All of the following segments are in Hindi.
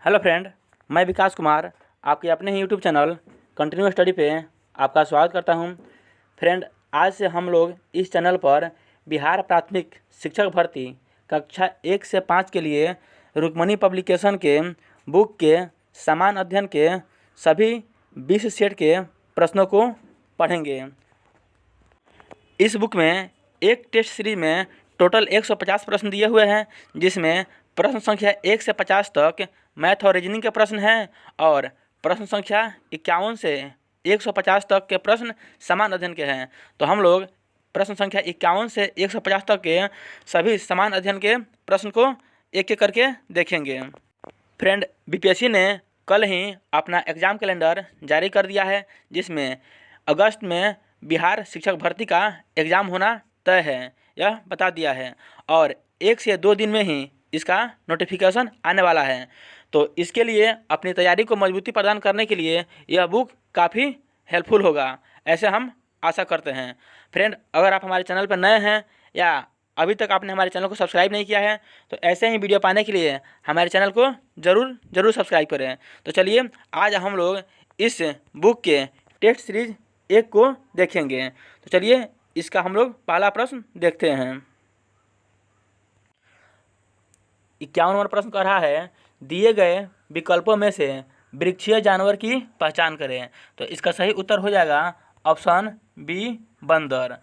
हेलो फ्रेंड, मैं विकास कुमार आपके अपने ही यूट्यूब चैनल कंटिन्यू स्टडी पे आपका स्वागत करता हूं। फ्रेंड, आज से हम लोग इस चैनल पर बिहार प्राथमिक शिक्षक भर्ती कक्षा 1 से 5 के लिए रुक्मणी पब्लिकेशन के बुक के समान अध्ययन के सभी 20 सेट के प्रश्नों को पढ़ेंगे। इस बुक में एक टेस्ट सीरीज में टोटल 150 प्रश्न दिए हुए हैं, जिसमें प्रश्न संख्या 1 से 50 तक मैथ और रीजनिंग के प्रश्न हैं और प्रश्न संख्या 51 से 150 तक के प्रश्न समान अध्ययन के हैं। तो हम लोग प्रश्न संख्या 51 से 150 तक के सभी समान अध्ययन के प्रश्न को एक एक करके देखेंगे। फ्रेंड, बीपीएससी ने कल ही अपना एग्ज़ाम कैलेंडर जारी कर दिया है, जिसमें अगस्त में बिहार शिक्षक भर्ती का एग्ज़ाम होना तय है, यह बता दिया है और 1 से 2 दिन में ही इसका नोटिफिकेशन आने वाला है। तो इसके लिए अपनी तैयारी को मजबूती प्रदान करने के लिए यह बुक काफ़ी हेल्पफुल होगा, ऐसे हम आशा करते हैं। फ्रेंड, अगर आप हमारे चैनल पर नए हैं या अभी तक आपने हमारे चैनल को सब्सक्राइब नहीं किया है तो ऐसे ही वीडियो पाने के लिए हमारे चैनल को ज़रूर सब्सक्राइब करें। तो चलिए आज हम लोग इस बुक के टेस्ट सीरीज 1 को देखेंगे। तो चलिए इसका हम लोग पहला प्रश्न देखते हैं। 51 नंबर प्रश्न कह रहा है, दिए गए विकल्पों में से वृक्षीय जानवर की पहचान करें। तो इसका सही उत्तर हो जाएगा ऑप्शन बी, बंदर।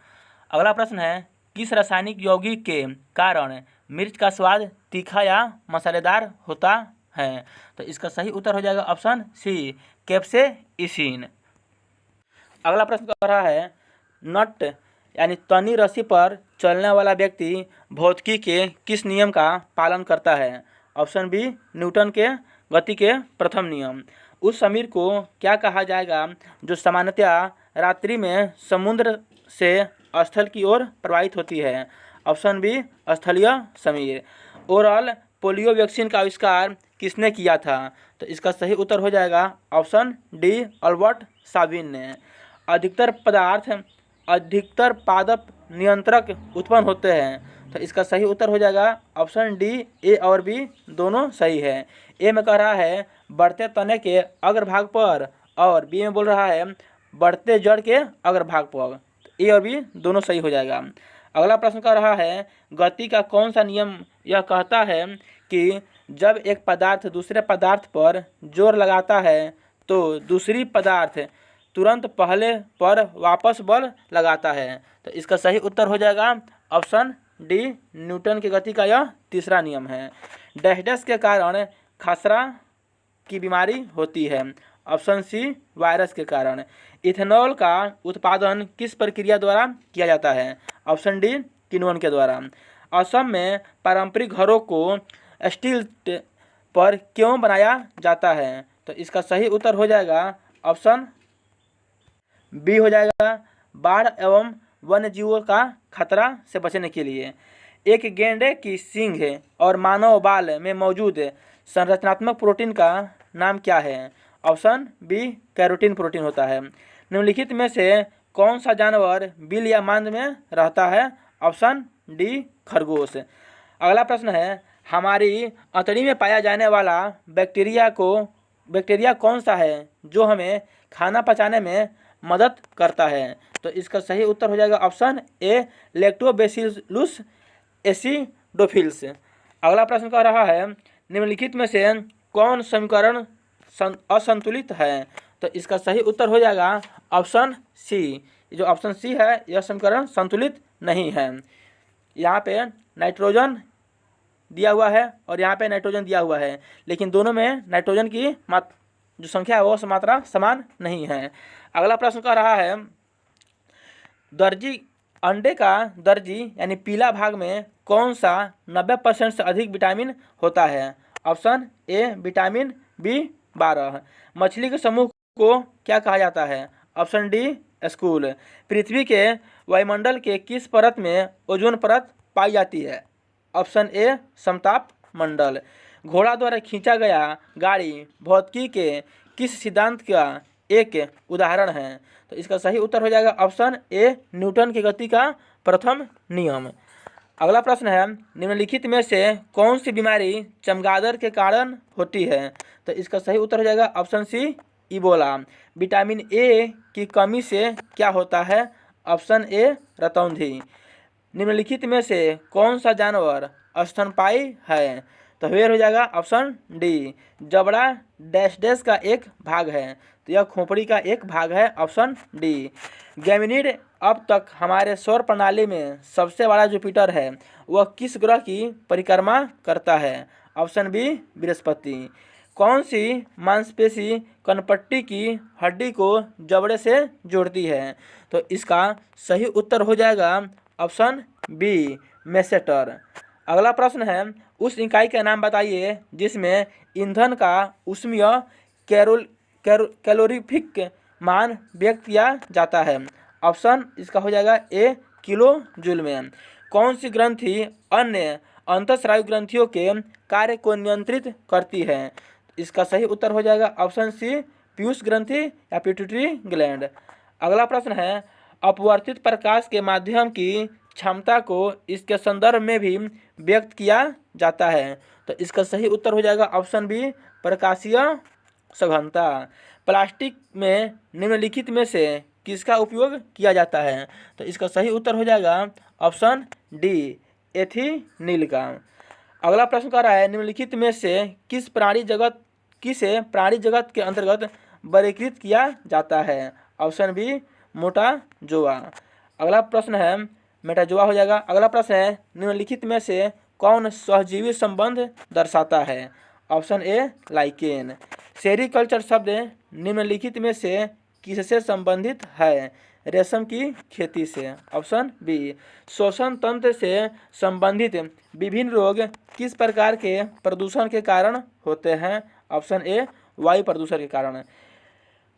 अगला प्रश्न है, किस रासायनिक यौगिक के कारण मिर्च का स्वाद तीखा या मसालेदार होता है। तो इसका सही उत्तर हो जाएगा ऑप्शन सी, कैप्सेइसिन। अगला प्रश्न कह रहा है, नट यानी तनी रस्सी पर चलने वाला व्यक्ति भौतिकी के किस नियम का पालन करता है। ऑप्शन बी, न्यूटन के गति के प्रथम नियम। उस समीर को क्या कहा जाएगा जो सामान्यतया रात्रि में समुद्र से स्थल की ओर प्रवाहित होती है। ऑप्शन बी, स्थलीय समीर। ओरल पोलियो वैक्सीन का आविष्कार किसने किया था। तो इसका सही उत्तर हो जाएगा ऑप्शन डी, अल्बर्ट साबिन ने। अधिकतर पादप नियंत्रक उत्पन्न होते हैं। तो इसका सही उत्तर हो जाएगा ऑप्शन डी, ए और बी दोनों सही है। ए में कह रहा है बढ़ते तने के अग्रभाग पर और बी में बोल रहा है बढ़ते जड़ के अग्रभाग पर। ए और बी दोनों सही हो जाएगा। अगला प्रश्न कह रहा है, गति का कौन सा नियम यह कहता है कि जब एक पदार्थ दूसरे पदार्थ पर जोर लगाता है तो दूसरी पदार्थ तुरंत पहले पर वापस बल लगाता है। तो इसका सही उत्तर हो जाएगा ऑप्शन डी, न्यूटन की गति का यह तीसरा नियम है। डैश के कारण खसरा की बीमारी होती है। ऑप्शन सी, वायरस के कारण। इथेनॉल का उत्पादन किस प्रक्रिया द्वारा किया जाता है। ऑप्शन डी, किण्वन के द्वारा। असम में पारंपरिक घरों को स्टील पर क्यों बनाया जाता है। तो इसका सही उत्तर हो जाएगा ऑप्शन बी हो जाएगा, बाढ़ एवं वन्य जीवों का खतरा से बचने के लिए। एक गेंडे की सींग और मानव बाल में मौजूद संरचनात्मक प्रोटीन का नाम क्या है। ऑप्शन बी, कैरोटीन प्रोटीन होता है। निम्नलिखित में से कौन सा जानवर बिल या मांद में रहता है। ऑप्शन डी, खरगोश। अगला प्रश्न है, हमारी अंतड़ी में पाया जाने वाला बैक्टीरिया कौन सा है जो हमें खाना पचाने में मदद करता है। तो इसका सही उत्तर हो जाएगा ऑप्शन ए, लैक्टोबैसिलस एसिडोफिल्स। अगला प्रश्न कह रहा है, निम्नलिखित में से कौन समीकरण असंतुलित है। तो इसका सही उत्तर हो जाएगा ऑप्शन सी। जो ऑप्शन सी है यह समीकरण संतुलित नहीं है। यहाँ पे नाइट्रोजन दिया हुआ है और यहाँ पे नाइट्रोजन दिया हुआ है, लेकिन दोनों में नाइट्रोजन की जो संख्या है वो मात्रा समान नहीं है। अगला प्रश्न कह रहा है, अंडे का दर्जी यानी पीला भाग में कौन सा 90% से अधिक विटामिन होता है। ऑप्शन ए, विटामिन B12। मछली के समूह को क्या कहा जाता है। Option D, school. पृथ्वी के वायुमंडल के किस परत में ओजोन परत पाई जाती है। ऑप्शन ए, समताप मंडल। घोड़ा द्वारा खींचा गया गाड़ी भौतिकी के किस सिद्धांत का एक उदाहरण है। तो इसका सही उत्तर हो जाएगा ऑप्शन ए, न्यूटन की गति का प्रथम नियम। अगला प्रश्न है, निम्नलिखित में से कौन सी बीमारी चमगादड़ के कारण होती है। तो इसका सही उत्तर हो जाएगा option C Ebola. Vitamin A की कमी से क्या होता है? ऑप्शन ए रतौंधी। निम्नलिखित में से कौन सा जानवर स्तनपायी है? तो वेर हो जाएगा ऑप्शन डी। जबड़ा डैश डैश का एक भाग है, तो यह खोपड़ी का एक भाग है, ऑप्शन डी। गैमिनिड अब तक हमारे सौर प्रणाली में सबसे बड़ा जुपिटर है, वह किस ग्रह की परिक्रमा करता है? ऑप्शन बी बृहस्पति। कौन सी मांसपेशी कनपट्टी की हड्डी को जबड़े से जोड़ती है? तो इसका सही उत्तर हो जाएगा ऑप्शन बी मेसेटर। अगला प्रश्न है, उस इकाई का नाम बताइए जिसमें ईंधन का ऊष्मीय कैलोरीफिक मान व्यक्त किया जाता है। ऑप्शन इसका हो जाएगा ए किलो जूल में। कौन सी ग्रंथि अन्य अंतःस्रावी ग्रंथियों के कार्य को नियंत्रित करती है? इसका सही उत्तर हो जाएगा ऑप्शन सी पीयूष ग्रंथि या पिट्यूटरी ग्लैंड। अगला प्रश्न है, अपवर्तित प्रकाश के माध्यम की क्षमता को इसके संदर्भ में भी व्यक्त किया जाता है। तो इसका सही उत्तर हो जाएगा ऑप्शन बी प्रकाशीय सघनता। प्लास्टिक में निम्नलिखित में से किसका उपयोग किया जाता है? तो इसका सही उत्तर हो जाएगा ऑप्शन डी एथिलीन का। अगला प्रश्न कर रहा है, निम्नलिखित में से किसे प्राणी जगत के अंतर्गत वर्गीकृत किया जाता है? Option B metazoa. अगला प्रश्न है मेटाजोआ हो जाएगा। अगला प्रश्न है, निम्नलिखित में से कौन सहजीवी संबंध दर्शाता है? ऑप्शन ए लाइकेन। सेरीकल्चर शब्द निम्नलिखित में से किससे संबंधित है? रेशम की खेती से, ऑप्शन बी। श्वसन तंत्र से संबंधित विभिन्न रोग किस प्रकार के प्रदूषण के कारण होते हैं? ऑप्शन ए वायु प्रदूषण के कारण।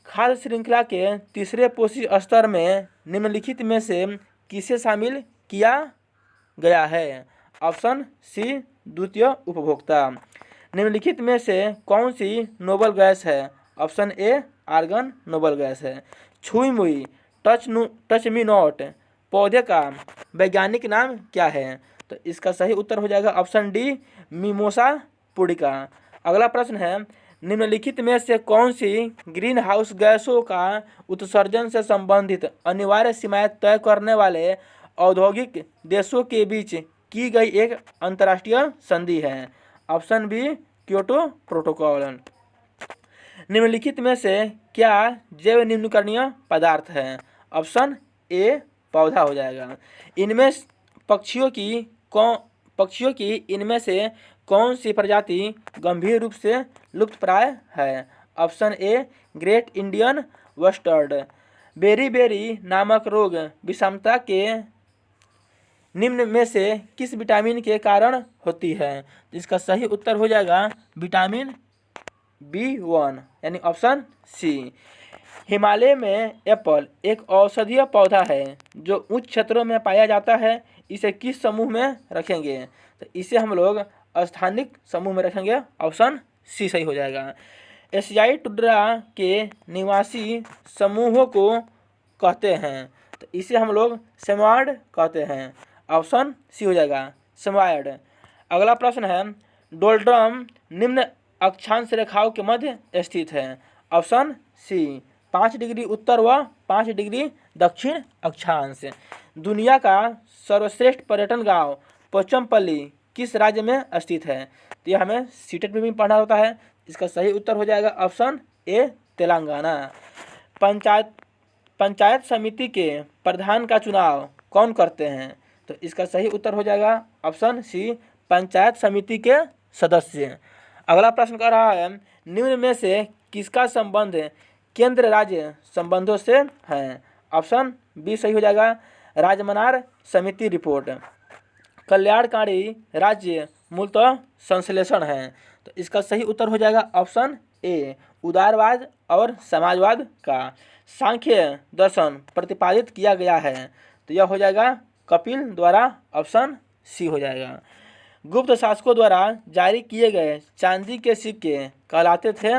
खाद्य श्रृंखला के तीसरे पोषी स्तर में निम्नलिखित में से किसे शामिल किया गया है? ऑप्शन सी द्वितीय उपभोक्ता। निम्नलिखित में से कौन सी नोबल गैस है? Option A argon noble gas है। छुई मुई टच मी नॉट पौधे का वैज्ञानिक नाम क्या है? तो इसका सही उत्तर हो जाएगा ऑप्शन डी मिमोसा पुडिका। अगला प्रश्न है, निम्नलिखित में से कौन सी ग्रीन हाउस गैसों का उत्सर्जन से संबंधित अनिवार्य सीमाएं तय करने वाले औद्योगिक देशों के बीच की गई एक अंतर्राष्ट्रीय संधि है? Option B Kyoto protocol. निम्नलिखित में से क्या जैव निम्नीकरणीय पदार्थ है? ऑप्शन ए पौधा हो जाएगा। इनमें पक्षियों की इनमें से कौन सी प्रजाति गंभीर रूप से लुप्तप्राय है? Option A great Indian bustard. बेरी नामक रोग विषमता के निम्न में से किस विटामिन के कारण होती है? इसका सही उत्तर हो जाएगा विटामिन B1 यानी ऑप्शन सी। हिमालय में एप्पल एक औषधीय पौधा है जो उच्च क्षेत्रों में पाया जाता है, इसे किस समूह में रखेंगे? तो इसे हम लोग स्थानिक समूह में रखेंगे, ऑप्शन सी सही हो जाएगा। एशियाई टुंड्रा के निवासी समूहों को कहते हैं, तो इसे हम लोग सेमॉइड कहते हैं, ऑप्शन सी हो जाएगा सेमॉइड। अगला प्रश्न है, डोल्ड्रम निम्न अक्षांश रेखाओं के मध्य स्थित है? ऑप्शन सी 5 डिग्री उत्तर व 5 डिग्री दक्षिण अक्षांश। दुनिया का सर्वश्रेष्ठ पर्यटन गांव पोचमपल्ली किस राज्य में स्थित है? तो यह हमें सीटेट में भी पढ़ना होता है। इसका सही उत्तर हो जाएगा ऑप्शन ए तेलंगाना। पंचायत समिति के प्रधान का चुनाव कौन करते हैं? तो इसका सही उत्तर हो जाएगा ऑप्शन सी पंचायत समिति के सदस्य। अगला प्रश्न कर रहा है, निम्न में से किसका संबंध केंद्र राज्य संबंधों से है? ऑप्शन बी सही हो जाएगा राजमनार समिति रिपोर्ट। कल्याणकारी राज्य मूलतः संश्लेषण है, तो इसका सही उत्तर हो जाएगा ऑप्शन ए उदारवाद और समाजवाद का सांख्य दर्शन प्रतिपादित किया गया है, तो यह हो जाएगा कपिल द्वारा, ऑप्शन सी हो जाएगा। गुप्त शासकों द्वारा जारी किए गए चांदी के सिक्के कहलाते थे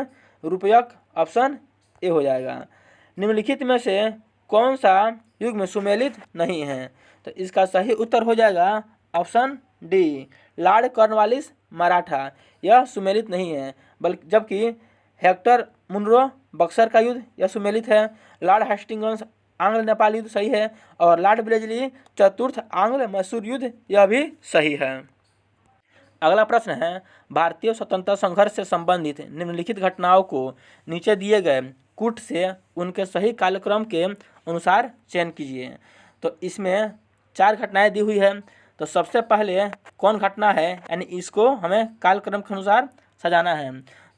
रुपयक, ऑप्शन ए हो जाएगा। निम्नलिखित में से कौन सा युग में सुमेलित नहीं है? तो इसका सही उत्तर हो जाएगा option D Lord Cornwallis Maratha, यह सुमेलित नहीं है। बल्कि जबकि हेक्टर मुनरो बक्सर का युद्ध यह सुमेलित है। लॉर्ड हेस्टिंग्स आंग्ल नेपाल युद्ध सही है और लॉर्ड ब्लेजली चतुर्थ आंग्ल मैसूर युद्ध यह भी सही है। अगला प्रश्न है, भारतीय स्वतंत्रता संघर्ष से संबंधित निम्नलिखित घटनाओं को नीचे दिए गए कूट से उनके सही कालक्रम के अनुसार चयन कीजिए। तो इसमें 4 घटनाएं दी हुई है। तो सबसे पहले कौन घटना है, यानी इसको हमें कालक्रम के अनुसार सजाना है।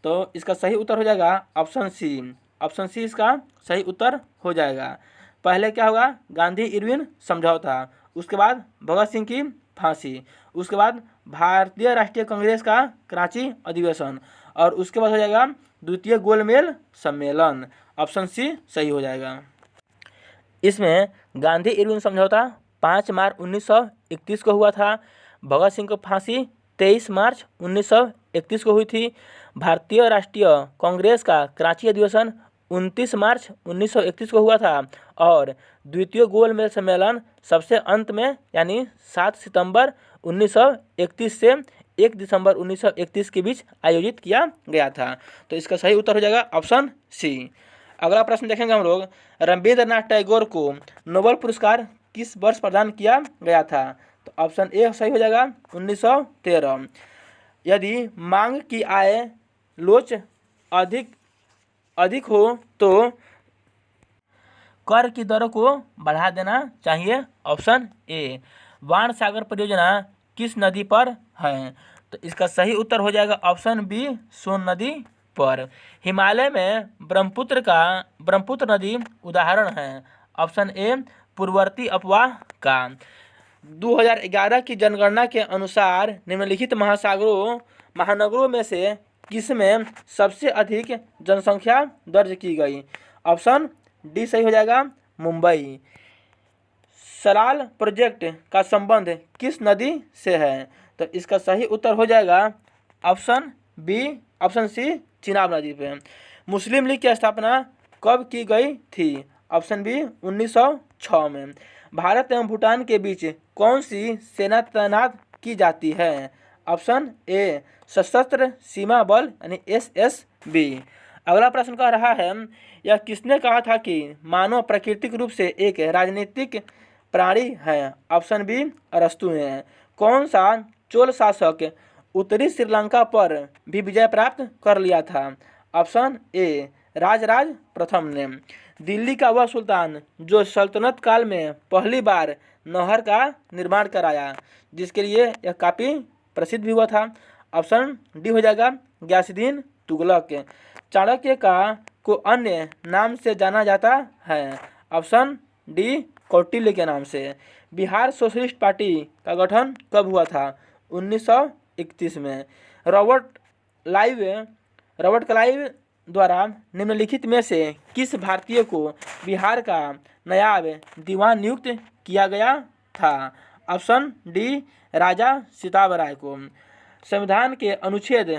तो इसका सही उत्तर हो जाएगा ऑप्शन सी। ऑप्शन सी इसका सही उत्तर हो जाएगा। पहले क्या होगा, गांधी इरविन समझौता, उसके बाद भगत सिंह की फांसी, उसके बाद भारतीय राष्ट्रीय कांग्रेस का कराची अधिवेशन और उसके बाद हो जाएगा द्वितीय गोलमेज सम्मेलन। ऑप्शन सी सही हो जाएगा। इसमें गांधी इरविन समझौता 5 मार्च 1931 को हुआ था। भगत सिंह को फांसी 23 मार्च 1931 को हुई थी। भारतीय राष्ट्रीय कांग्रेस का कराची अधिवेशन 29 मार्च 1931 को हुआ था और द्वितीय गोलमेज सम्मेलन सबसे अंत में यानी 7 सितंबर 1931 से 1 दिसंबर 1931 के बीच आयोजित किया गया था। तो इसका सही उत्तर हो जाएगा ऑप्शन सी। अगला प्रश्न देखेंगे हम लोग, रविंद्रनाथ टैगोर को नोबेल पुरस्कार किस वर्ष प्रदान किया गया था। तो ऑप्शन ए सही हो जाएगा 1913। यदि मांग की आय लोच अधिक हो तो कर की दरों को बढ़ा देना चाहिए। Option A. वाण सागर परियोजना किस नदी पर है। तो इसका सही उत्तर हो जाएगा ऑप्शन बी, सोन नदी पर। हिमालय में ब्रह्मपुत्र नदी उदाहरण है। ऑप्शन ए, पूर्ववर्ती अपवाह का। 2011 की जनगणना के अनुसार निम्नलिखित महानगरों में से किसमें सबसे अधिक जनसंख्या दर्ज की गई। ऑप्शन डी सही हो जाएगा, मुंबई। सलाल प्रोजेक्ट का संबंध किस नदी से है। तो इसका सही उत्तर हो जाएगा option B, option C, Chenab नदी पे। मुस्लिम लीग की स्थापना कब की गई थी। ऑप्शन बी 1906 में। भारत एवं भूटान के बीच कौन सी सेना तैनात की जाती है। ऑप्शन ए, सशस्त्र सीमा बल यानी SSB। अगला प्रश्न कह रहा है, यह किसने कहा था कि मानव प्राकृतिक रूप से एक राजनीतिक प्राणी है। ऑप्शन बी, अरस्तु ने। कौन सा चोल शासक उत्तरी श्रीलंका पर भी विजय प्राप्त कर लिया था। ऑप्शन ए, राजराज प्रथम ने। दिल्ली का वह सुल्तान जो सल्तनत काल में पहली बार नहर का निर्माण कराया, जिसके लिए यह काफ़ी प्रसिद्ध भी हुआ था। ऑप्शन डी हो जाएगा, गयासुद्दीन तुगलक। चाणक्य को अन्य नाम से जाना जाता है। ऑप्शन डी, कौटिल्य के नाम से। बिहार सोशलिस्ट पार्टी का गठन कब हुआ था। 1931 में। रॉबर्ट क्लाइव द्वारा निम्नलिखित में से किस भारतीय को बिहार का नायब दीवान नियुक्त किया गया था। ऑप्शन डी, राजा सीताबराय को। संविधान के अनुच्छेद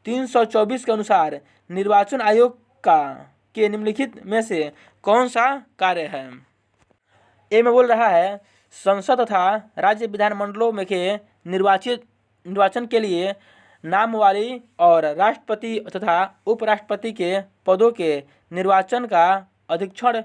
324 के अनुसार निर्वाचन आयोग के निम्नलिखित में से कौन सा कार्य है। ए में बोल रहा है, संसद तथा राज्य विधानमंडलों में के निर्वाचन के लिए नाम वाली और राष्ट्रपति तथा उपराष्ट्रपति के पदों के निर्वाचन का अधीक्षण,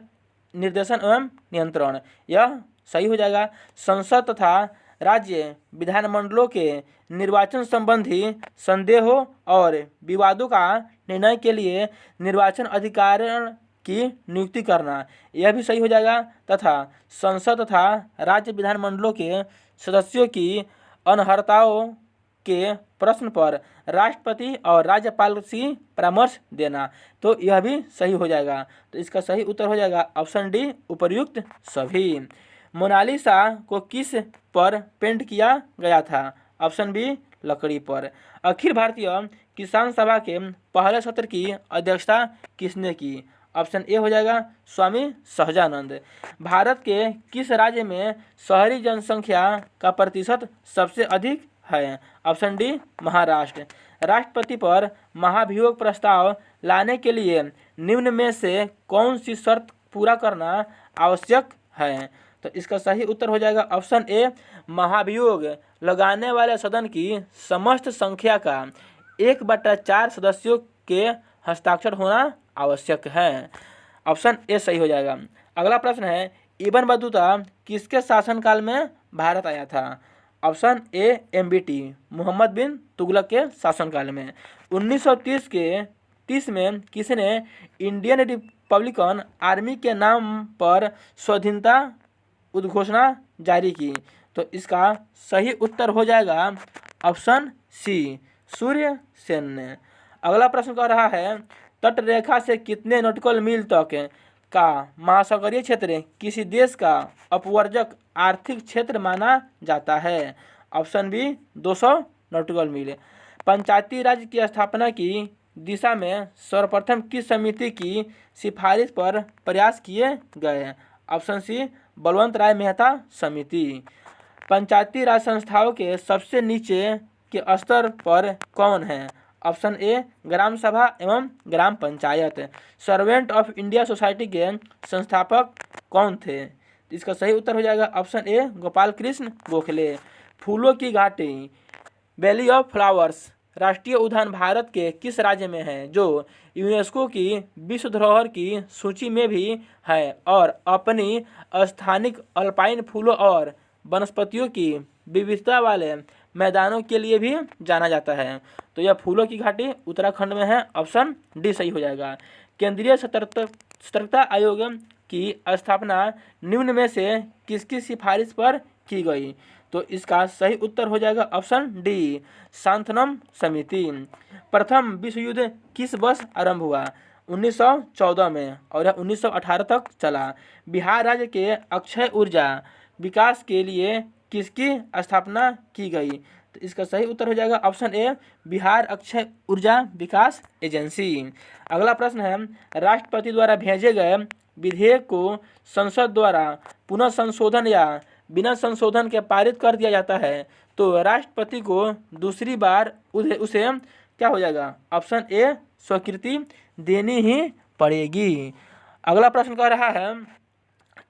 निर्देशन एवं नियंत्रण। यह सही हो जाएगा। संसद तथा राज्य विधानमंडलों के निर्वाचन संबंधी संदेहों और विवादों का निर्णय के लिए निर्वाचन अधिकारियों की नियुक्ति करना, यह भी सही हो जाएगा। तथा संसद तथा राज्य विधानमंडलों के सदस्यों की अनर्हताओं के प्रश्न पर राष्ट्रपति और राज्यपाल से परामर्श देना, तो यह भी सही हो जाएगा। तो इसका सही उत्तर हो जाएगा ऑप्शन डी, उपर्युक्त सभी। मोनालिसा को किस पर पेंट किया गया था। ऑप्शन बी, लकड़ी पर। अखिल भारतीय किसान सभा के पहले सत्र की अध्यक्षता किसने की। ऑप्शन ए हो जाएगा, स्वामी सहजानंद। भारत के किस राज्य में शहरी जनसंख्या का प्रतिशत सबसे अधिक है। Option D, Maharashtra. राष्ट्रपति पर महाभियोग प्रस्ताव लाने के लिए निम्न में से कौन सी शर्त पूरा करना आवश्यक है। तो इसका सही उत्तर हो जाएगा ऑप्शन ए, महाभियोग लगाने वाले सदन की समस्त संख्या का 1/4 सदस्यों के हस्ताक्षर होना आवश्यक है। ऑप्शन ए सही हो जाएगा। अगला प्रश्न है, इब्न बतूता किसके शासनकाल में भारत आया था? ऑप्शन ए MBT मोहम्मद बिन तुगलक के शासनकाल में। 1930 में किसने इंडियन रिपब्लिकन आर्मी के नाम पर स्वाधीनता उद्घोषणा जारी की? तो इसका सही उत्तर हो जाएगा ऑप्शन सी सूर्य सेन ने। अगला प्रश्न कह रहा है, तटरेखा से कितने नॉटिकल मील तक का महासागरीय क्षेत्र किसी देश का अपवर्जक आर्थिक क्षेत्र माना जाता है? ऑप्शन बी 200 नॉटिकल मील। पंचायती राज की स्थापना की दिशा में सर्वप्रथम किस समिति की सिफारिश पर प्रयास किए गए? ऑप्शन सी बलवंत राय मेहता समिति। पंचायती राज संस्थाओं के सबसे नीचे के स्तर पर कौन है? ऑप्शन ए ग्राम सभा एवं ग्राम panchayat. Servant of India Society के संस्थापक कौन थे? इसका सही उत्तर हो जाएगा ऑप्शन ए गोपाल कृष्ण गोखले। फूलों की घाटी वैली ऑफ फ्लावर्स राष्ट्रीय उद्यान भारत के किस राज्य में है, जो यूनेस्को की विश्व धरोहर की सूची में भी है और अपनी स्थानिक अल्पाइन फूलों और वनस्पतियों की विविधता वाले मैदानों के लिए भी जाना जाता है? तो यह फूलों की घाटी उत्तराखंड में है। ऑप्शन डी सही हो जाएगा। केंद्रीय सतर्कता आयोग की स्थापना निम्न में से किसकी सिफारिश पर की गई? तो इसका सही उत्तर हो जाएगा ऑप्शन डी शांतनम समिति। प्रथम विश्व युद्ध किस वर्ष आरंभ हुआ? 1914 में और यह 1918 तक चला। बिहार राज्य के अक्षय ऊर्जा विकास के लिए किसकी स्थापना की गई? तो इसका सही उत्तर हो जाएगा ऑप्शन ए बिहार अक्षय ऊर्जा विकास एजेंसी। अगला प्रश्न है, राष्ट्रपति द्वारा भेजे गए विधेयक को संसद द्वारा पुनः संशोधन या बिना संशोधन के पारित कर दिया जाता है तो राष्ट्रपति को दूसरी बार उसे क्या हो जाएगा? ऑप्शन ए स्वीकृति देनी ही पड़ेगी। अगला प्रश्न कह रहा है,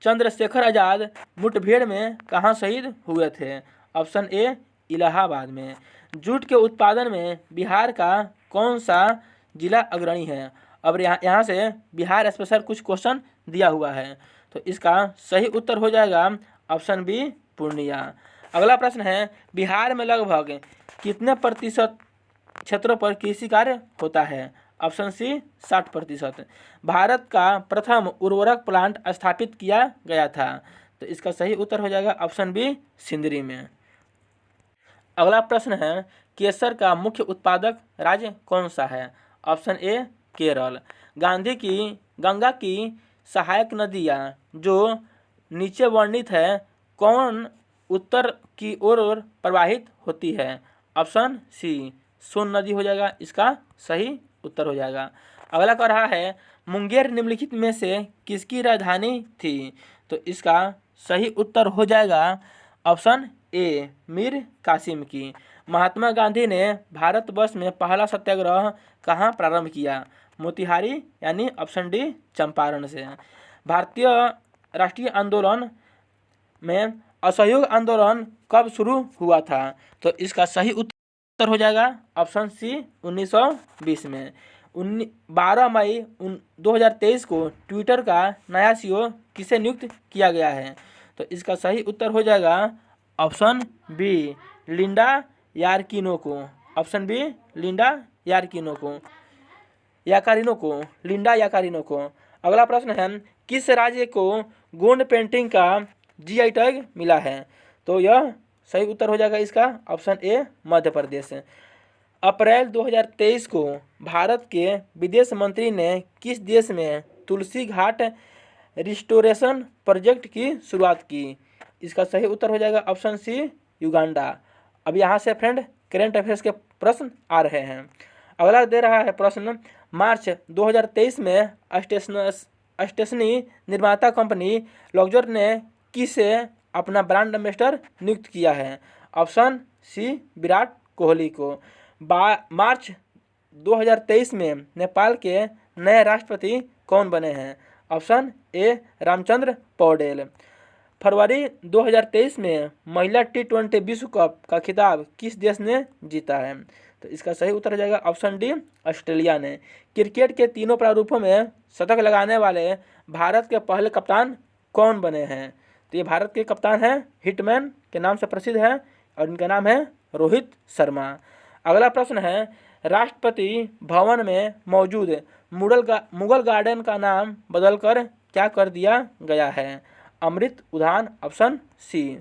चंद्रशेखर आजाद मुठभेड़ में कहाँ शहीद हुए थे? ऑप्शन ए इलाहाबाद में। जूट के उत्पादन में बिहार का कौन सा जिला अग्रणी है? अब यहाँ से बिहार स्पेशल कुछ क्वेश्चन दिया हुआ है तो इसका सही उत्तर हो जाएगा ऑप्शन बी पूर्णिया। अगला प्रश्न है, बिहार में लगभग कितने प्रतिशत क्षेत्रों पर कृषि कार्य होता है? Option C 60%। भारत का प्रथम उर्वरक प्लांट स्थापित किया गया था तो इसका सही उत्तर हो जाएगा ऑप्शन बी सिंदरी में। अगला प्रश्न है, केसर का मुख्य उत्पादक राज्य कौन सा है? ऑप्शन ए केरल। गंगा की सहायक नदियाँ जो नीचे वर्णित है कौन उत्तर की ओर प्रवाहित होती है? ऑप्शन सी सोन नदी हो जाएगा, इसका सही उत्तर हो जाएगा। अगला कह रहा है, मुंगेर निम्नलिखित में से किसकी राजधानी थी? तो इसका सही उत्तर हो जाएगा ऑप्शन ए मीर कासिम की। महात्मा गांधी ने भारतवर्ष में पहला सत्याग्रह कहाँ प्रारंभ किया? मोतिहारी यानी ऑप्शन डी चंपारण से। भारतीय राष्ट्रीय आंदोलन में असहयोग आंदोलन कब शुरू हुआ था? तो इसका सही उत्तर हो जाएगा ऑप्शन सी 1920 में। 12 मई 2023 को ट्विटर का नया CEO किसे नियुक्त किया गया है? तो इसका सही उत्तर हो जाएगा ऑप्शन बी लिंडा यारकिनो को। ऑप्शन बी लिंडा यारकिनो को लिंडा याकारिनो को। अगला प्रश्न है, किस राज्य को गोंड पेंटिंग का GI टैग मिला है? तो यह सही उत्तर हो जाएगा इसका ऑप्शन ए मध्य प्रदेश। अप्रैल 2023 को भारत के विदेश मंत्री ने किस देश में तुलसी घाट रिस्टोरेशन प्रोजेक्ट की शुरुआत की? इसका सही उत्तर हो जाएगा ऑप्शन सी युगांडा। अब यहाँ से फ्रेंड करेंट अफेयर्स के प्रश्न आ रहे हैं। अगला दे रहा है प्रश्न, मार्च 2023 में स्टेशनरी निर्माता कंपनी लॉक्जर ने किसे अपना ब्रांड एम्बेसडर नियुक्त किया है? ऑप्शन सी विराट कोहली को। मार्च 2023 में नेपाल के नए राष्ट्रपति कौन बने हैं? Option A Ramchandra Paudel. फरवरी 2023 में महिला T20 विश्व कप का खिताब किस देश ने जीता है? तो इसका सही उत्तर हो जाएगा ऑप्शन डी, ऑस्ट्रेलिया ने। क्रिकेट के तीनों प्रारूपों में शतक लगाने वाले भारत के पहले कप्तान कौन बने हैं? तो ये भारत के कप्तान हैं, हिटमैन के नाम से प्रसिद्ध है और इनका नाम है रोहित शर्मा। अगला प्रश्न है, राष्ट्रपति भवन में मौजूद मुगल गार्डन का नाम बदलकर क्या कर दिया गया है? अमृत उद्यान, ऑप्शन सी।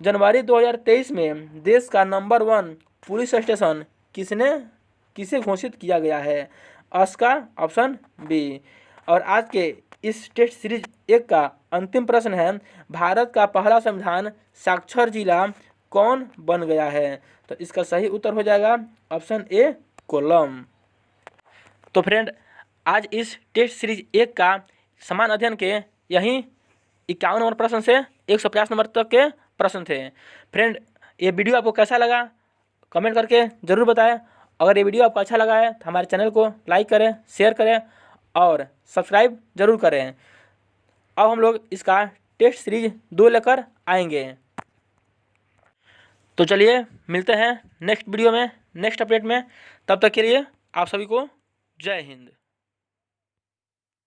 जनवरी 2023 में देश का नंबर 1 पुलिस स्टेशन किसे घोषित किया गया है? अस्का, ऑप्शन बी। और आज के इस टेस्ट सीरीज 1 का अंतिम प्रश्न है, भारत का पहला संविधान साक्षर जिला कौन बन गया है? तो इसका सही उत्तर हो जाएगा ऑप्शन ए, कोल्लम। तो फ्रेंड, आज इस टेस्ट सीरीज 1 का समान अध्ययन के यही 51 नंबर प्रश्न से 150 नंबर तक के प्रश्न थे। फ्रेंड, ये वीडियो आपको कैसा लगा कमेंट करके ज़रूर बताएं। अगर ये वीडियो आपको अच्छा लगा है तो हमारे चैनल को लाइक करें, शेयर करें और सब्सक्राइब जरूर करें। अब हम लोग इसका टेस्ट सीरीज 2 लेकर आएंगे। तो चलिए मिलते हैं नेक्स्ट वीडियो में, नेक्स्ट अपडेट में। तब तक के लिए आप सभी को जय हिंद।